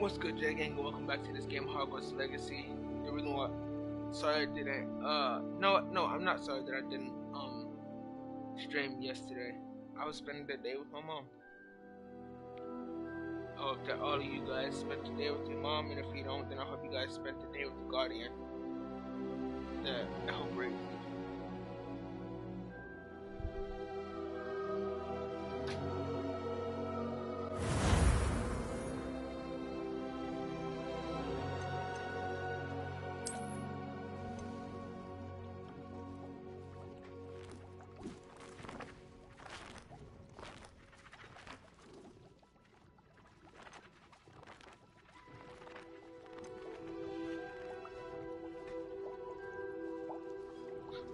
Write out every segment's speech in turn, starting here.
What's good, J Gang? Welcome back to this game, Hogwarts Legacy. The reason why, sorry I didn't, no, I'm not sorry that I didn't, stream yesterday. I was spending the day with my mom. I hope that all of you guys spent the day with your mom, and if you don't, then I hope you guys spent the day with the guardian. I hope right.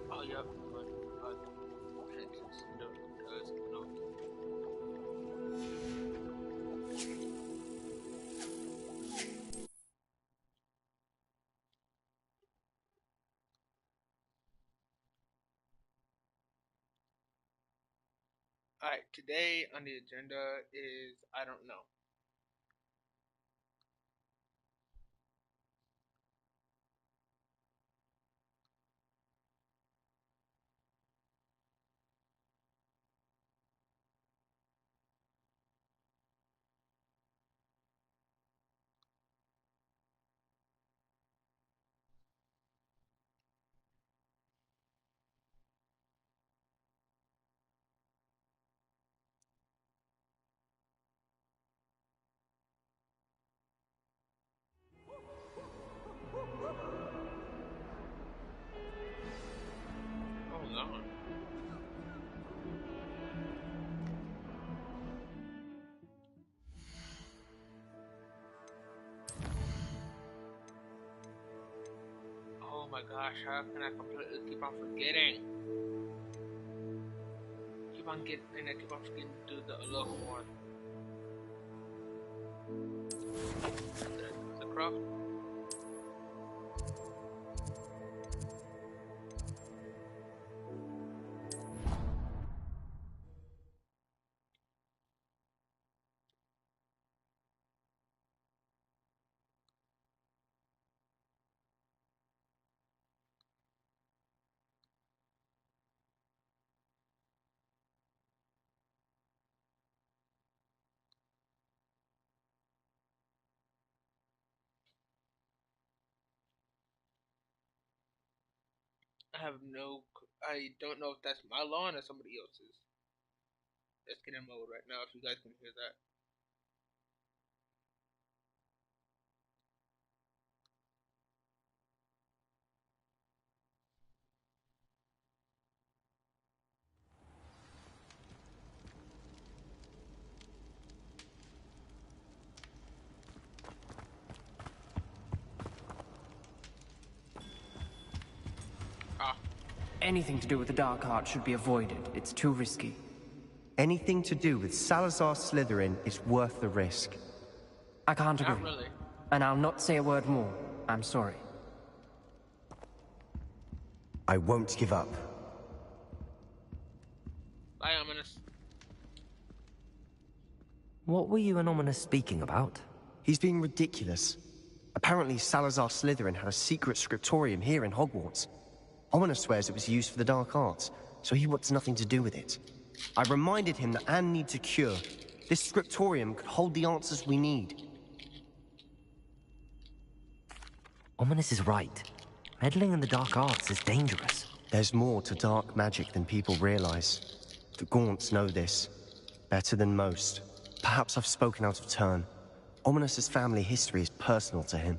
Oh, yep. Alright, today on the agenda is I don't know. Oh, Lord. Oh my gosh, how can I completely keep on forgetting? I keep on forgetting to do the local one. The craft. I don't know if that's my lawn or somebody else's. Let's get in mode right now if you guys can hear that. Anything to do with the dark art should be avoided. It's too risky. Anything to do with Salazar Slytherin is worth the risk. I can't agree. Not really. And I'll not say a word more. I'm sorry. I won't give up. Bye, Ominous. What were you and Ominous speaking about? He's being ridiculous. Apparently Salazar Slytherin had a secret scriptorium here in Hogwarts. Ominous swears it was used for the dark arts, so he wants nothing to do with it. I reminded him that Anne needs a cure. This scriptorium could hold the answers we need. Ominous is right. Meddling in the dark arts is dangerous. There's more to dark magic than people realize. The Gaunts know this. Better than most. Perhaps I've spoken out of turn. Ominous's family history is personal to him.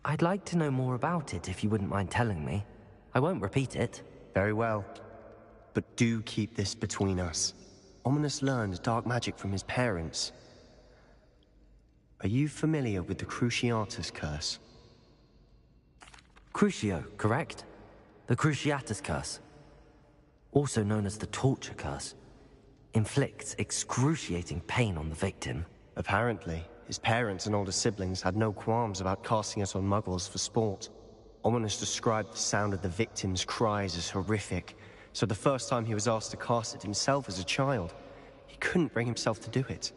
I'd like to know more about it if you wouldn't mind telling me. I won't repeat it. Very well. But do keep this between us. Ominous learned dark magic from his parents. Are you familiar with the Cruciatus Curse? Crucio, correct? The Cruciatus Curse. Also known as the Torture Curse. Inflicts excruciating pain on the victim. Apparently. His parents and older siblings had no qualms about casting it on muggles for sport. Ominous described the sound of the victim's cries as horrific, so the first time he was asked to cast it himself as a child, he couldn't bring himself to do it.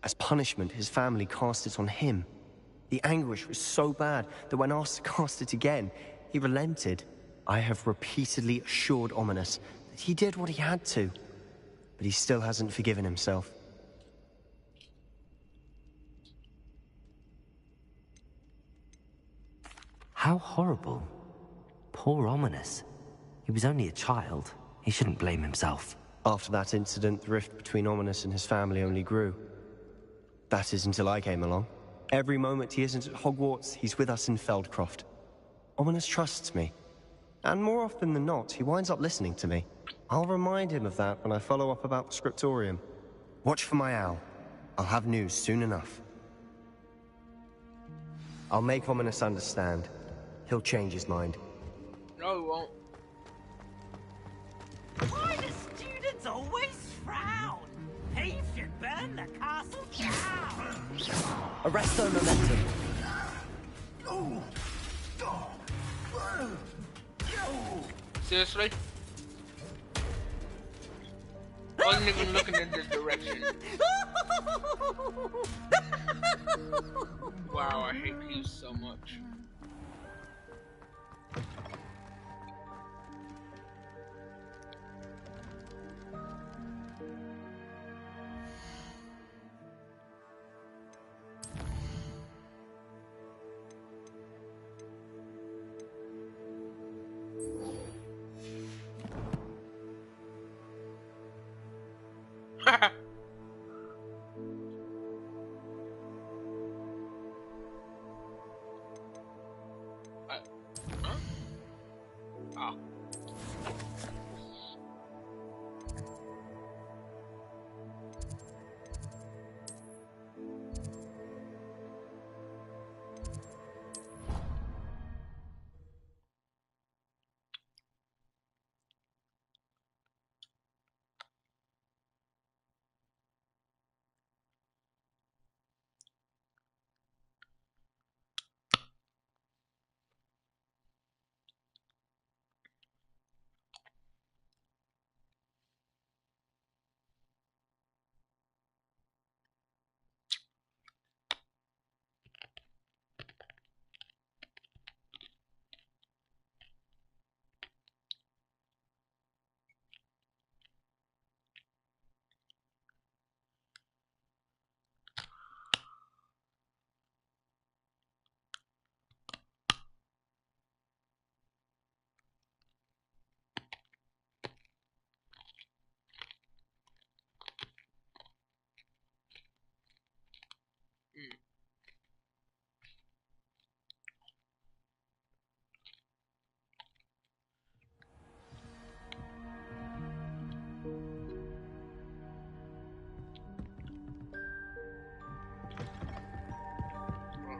As punishment, his family cast it on him. The anguish was so bad that when asked to cast it again, he relented. I have repeatedly assured Ominous that he did what he had to, but he still hasn't forgiven himself. How horrible. Poor Ominous. He was only a child. He shouldn't blame himself. After that incident, the rift between Ominous and his family only grew. That is until I came along. Every moment he isn't at Hogwarts, he's with us in Feldcroft. Ominous trusts me. And more often than not, he winds up listening to me. I'll remind him of that when I follow up about the scriptorium. Watch for my owl. I'll have news soon enough. I'll make Ominous understand. He'll change his mind. No, he won't. Why do students always frown? He should burn the castle down. Arresto momentum. Seriously? Wasn't even looking in this direction. Wow, I hate you so much. Oh.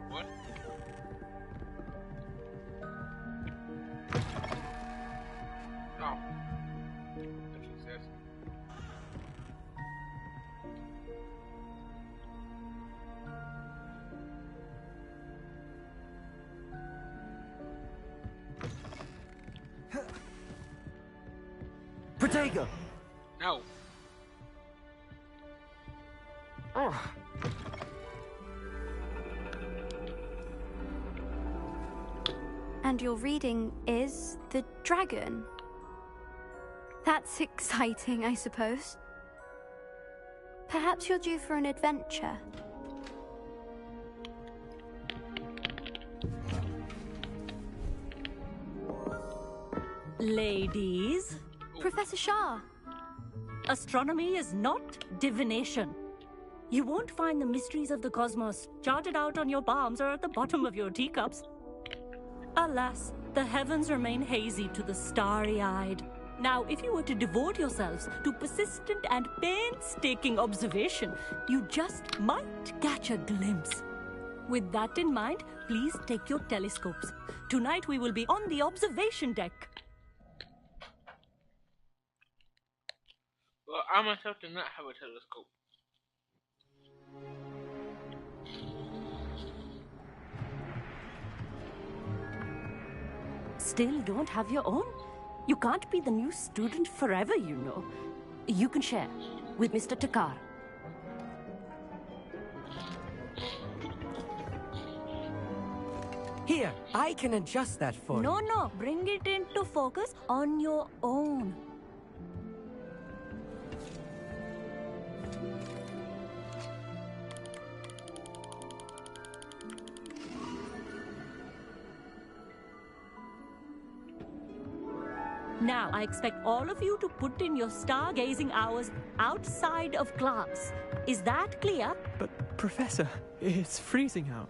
What? Oh. That's what it says. Protego! No. And your reading is the dragon. That's exciting, I suppose. Perhaps you're due for an adventure. Ladies, Professor Shah. astronomy is not divination. You won't find the mysteries of the cosmos charted out on your palms or at the bottom of your teacups. Alas, the heavens remain hazy to the starry-eyed. Now, if you were to devote yourselves to persistent and painstaking observation, you just might catch a glimpse. With that in mind, please take your telescopes. Tonight we will be on the observation deck. Well, I myself do not have a telescope. Still don't have your own? You can't be the new student forever, you know. You can share. with Mr. Takar. Here, I can adjust that for you. No, bring it into focus on your own. Now, I expect all of you to put in your stargazing hours outside of class. Is that clear? But, Professor, it's freezing out.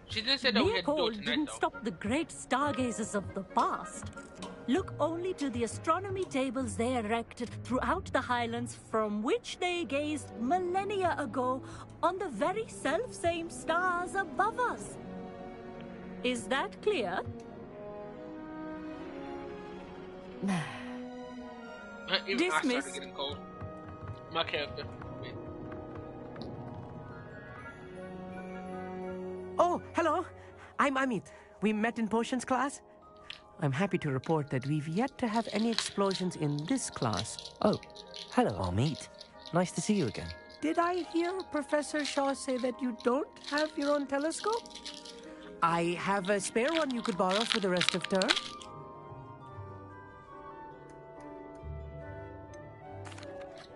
She didn't say that we Mere had to do cold it tonight, didn't though. stop the great stargazers of the past. Look only to the astronomy tables they erected throughout the Highlands from which they gazed millennia ago on the very self-same stars above us. Is that clear? Even I started Dismissed. getting cold. My character. Wait. Oh, hello. I'm Amit. We met in potions class. I'm happy to report that we've yet to have any explosions in this class. Oh, hello, Amit. Nice to see you again. Did I hear Professor Shaw say that you don't have your own telescope? I have a spare one you could borrow for the rest of term.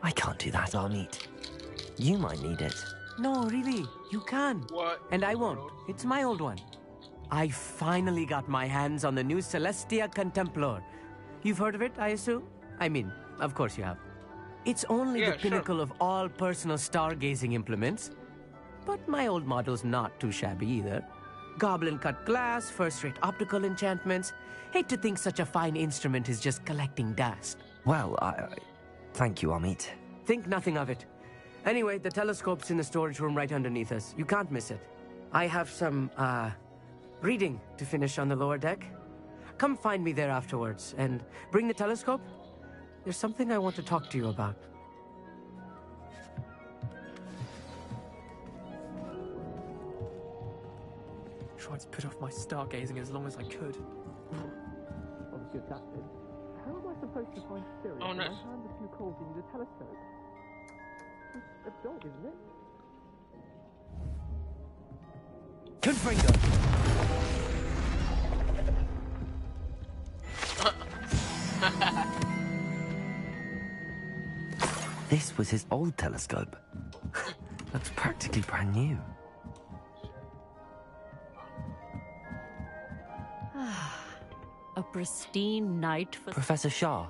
I can't do that, Amit. You might need it. No, really, you can. What? And I won't. It's my old one. I finally got my hands on the new Celestia Contemplar. You've heard of it, I assume? I mean, of course you have. It's only Yeah, the pinnacle of all personal stargazing implements. But my old model's not too shabby either. Goblin-cut glass, first-rate optical enchantments. Hate to think such a fine instrument is just collecting dust. Well, thank you, Amit. Think nothing of it. Anyway, the telescope's in the storage room right underneath us. You can't miss it. I have some, reading to finish on the lower deck. Come find me there afterwards, and bring the telescope. There's something I want to talk to you about. Tried to put off my stargazing as long as I could. Obviously adapted. How am I supposed to find Sirius Oh, when nice. my hands are too cold to use a telescope? It's a dog, isn't it? Confringo! This was his old telescope. Looks practically brand new. A pristine night for... Professor Shah,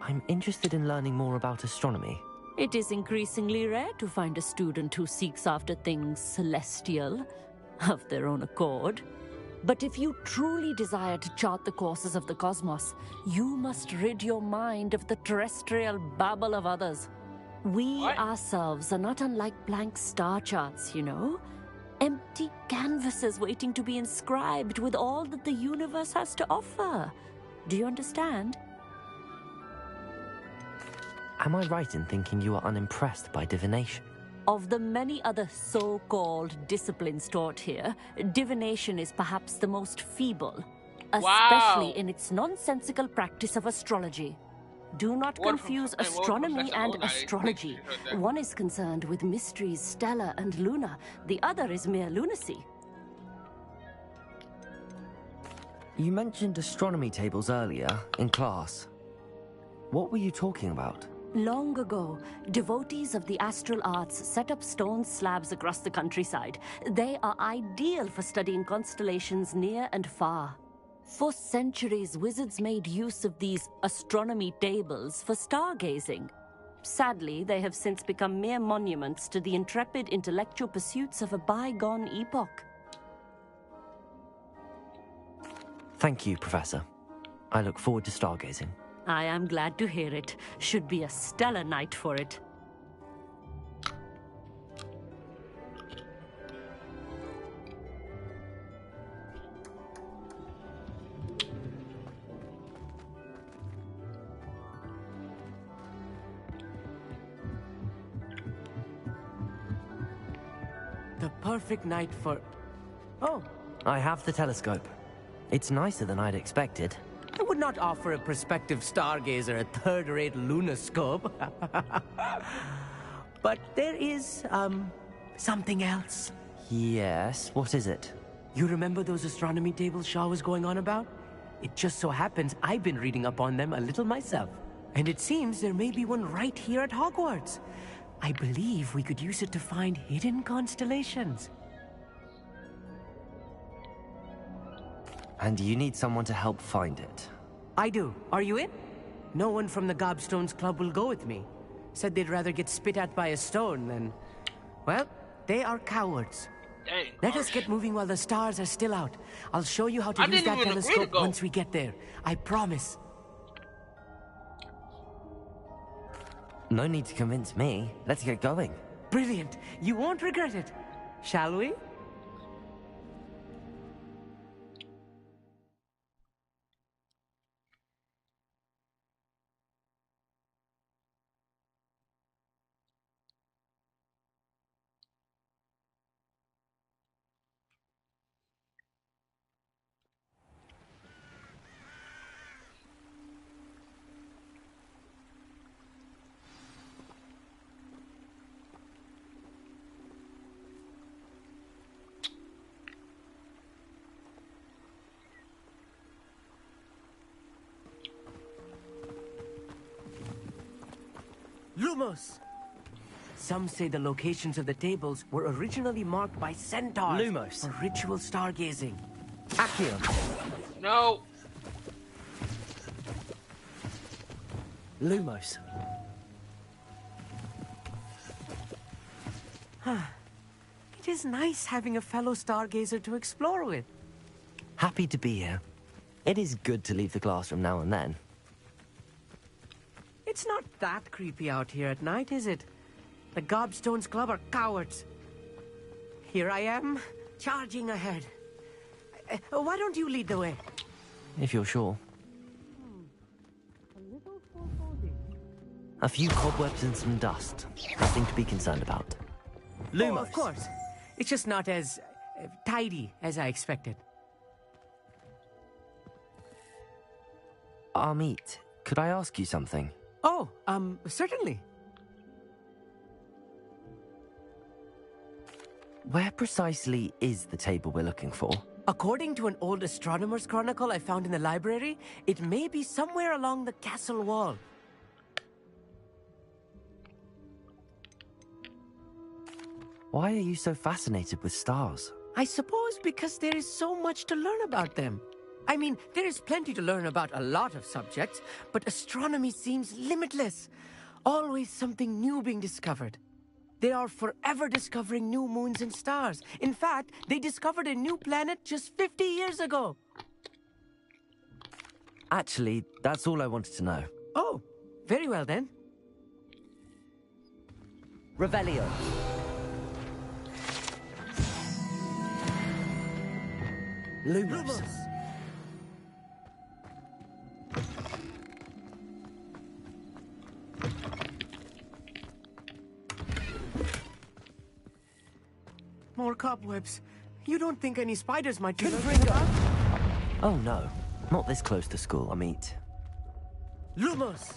I'm interested in learning more about astronomy. It is increasingly rare to find a student who seeks after things celestial, of their own accord. But if you truly desire to chart the courses of the cosmos, you must rid your mind of the terrestrial babble of others. We What? ourselves are not unlike blank star charts, you know? Empty canvases waiting to be inscribed with all that the universe has to offer. Do you understand? Am I right in thinking you are unimpressed by divination? Of the many other so-called disciplines taught here, divination is perhaps the most feeble, especially Wow. in its nonsensical practice of astrology. Do not What confuse from- and what astronomy Professor and Oda is astrology. making sure that- One is concerned with mysteries stellar and lunar, the other is mere lunacy. You mentioned astronomy tables earlier in class. What were you talking about? Long ago, devotees of the astral arts set up stone slabs across the countryside. They are ideal for studying constellations near and far. For centuries, wizards made use of these astronomy tables for stargazing. Sadly, they have since become mere monuments to the intrepid intellectual pursuits of a bygone epoch. Thank you, Professor. I look forward to stargazing. I am glad to hear it. Should be a stellar night for it. The perfect night for... Oh, I have the telescope. It's nicer than I'd expected. I would not offer a prospective stargazer a third-rate lunoscope. But there is, something else. Yes, what is it? You remember those astronomy tables Shaw was going on about? It just so happens I've been reading up on them a little myself. And it seems there may be one right here at Hogwarts. I believe we could use it to find hidden constellations. And you need someone to help find it. I do. Are you in? No one from the Gobstones Club will go with me. Said they'd rather get spit at by a stone than... Well, they are cowards. Dang. Let us get moving while the stars are still out. I'll show you how to use that telescope once we get there. I promise. No need to convince me. Let's get going. Brilliant. You won't regret it. Shall we? Lumos! Some say the locations of the tables were originally marked by centaurs Lumos. for ritual stargazing. Accio. No. Lumos. It is nice having a fellow stargazer to explore with. Happy to be here. It is good to leave the classroom now and then. It's not that creepy out here at night, is it? The Gobstones Club are cowards. Here I am, charging ahead. Why don't you lead the way? If you're sure. A few cobwebs and some dust. Nothing to be concerned about. Lumos. Oh, of course. It's just not as tidy as I expected. Amit, could I ask you something? Oh, certainly. Where precisely is the table we're looking for? According to an old astronomer's chronicle I found in the library, it may be somewhere along the castle wall. Why are you so fascinated with stars? I suppose because there is so much to learn about them. I mean, there is plenty to learn about a lot of subjects, but astronomy seems limitless. Always something new being discovered. They are forever discovering new moons and stars. In fact, they discovered a new planet just 50 years ago. Actually, that's all I wanted to know. Oh, very well then. Revelio. Lumos. More cobwebs. You don't think any spiders might be lurking about? Oh no, not this close to school, Amit. Lumos!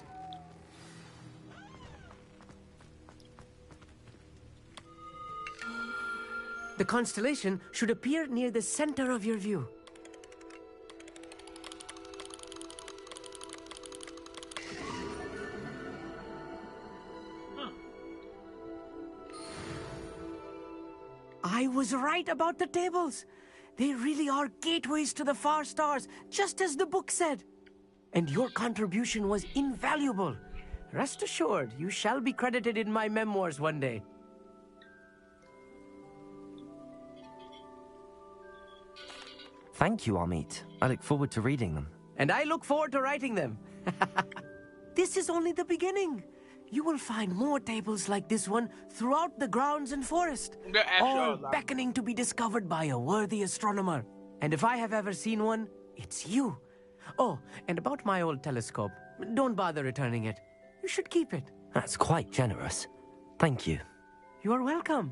The constellation should appear near the center of your view. I was right about the tables. They really are gateways to the far stars, just as the book said. And your contribution was invaluable. Rest assured, you shall be credited in my memoirs one day. Thank you, Amit. I look forward to reading them. And I look forward to writing them. This is only the beginning. You will find more tables like this one throughout the grounds and forest, all beckoning to be discovered by a worthy astronomer. And if I have ever seen one, it's you. Oh, and about my old telescope, don't bother returning it. You should keep it. That's quite generous. Thank you. You are welcome.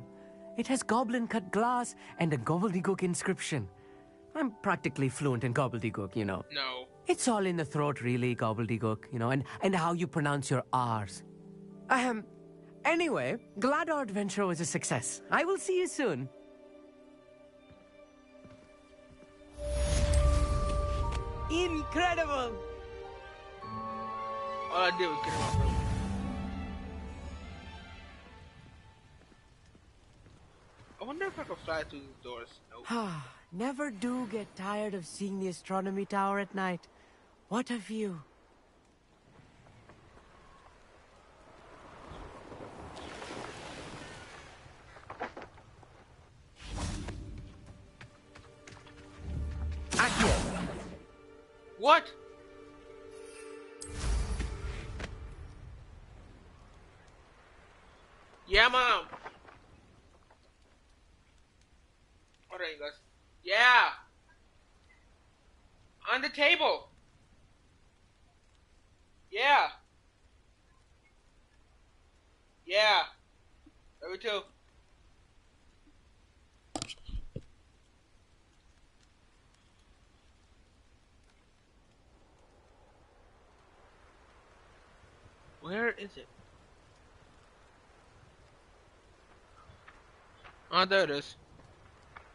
It has goblin-cut glass and a gobbledygook inscription. I'm practically fluent in gobbledygook, you know. No. It's all in the throat, really, gobbledygook, you know, and how you pronounce your R's. Anyway, glad our adventure was a success. I will see you soon. Incredible! All I did was get him off room. I wonder if I could fly through these doors. Nope. Never do get tired of seeing the astronomy tower at night. What a view. What? Yeah, Mom. What are you guys? Yeah. On the table. Yeah. Yeah. Number 2. Where is it? Oh, there it is.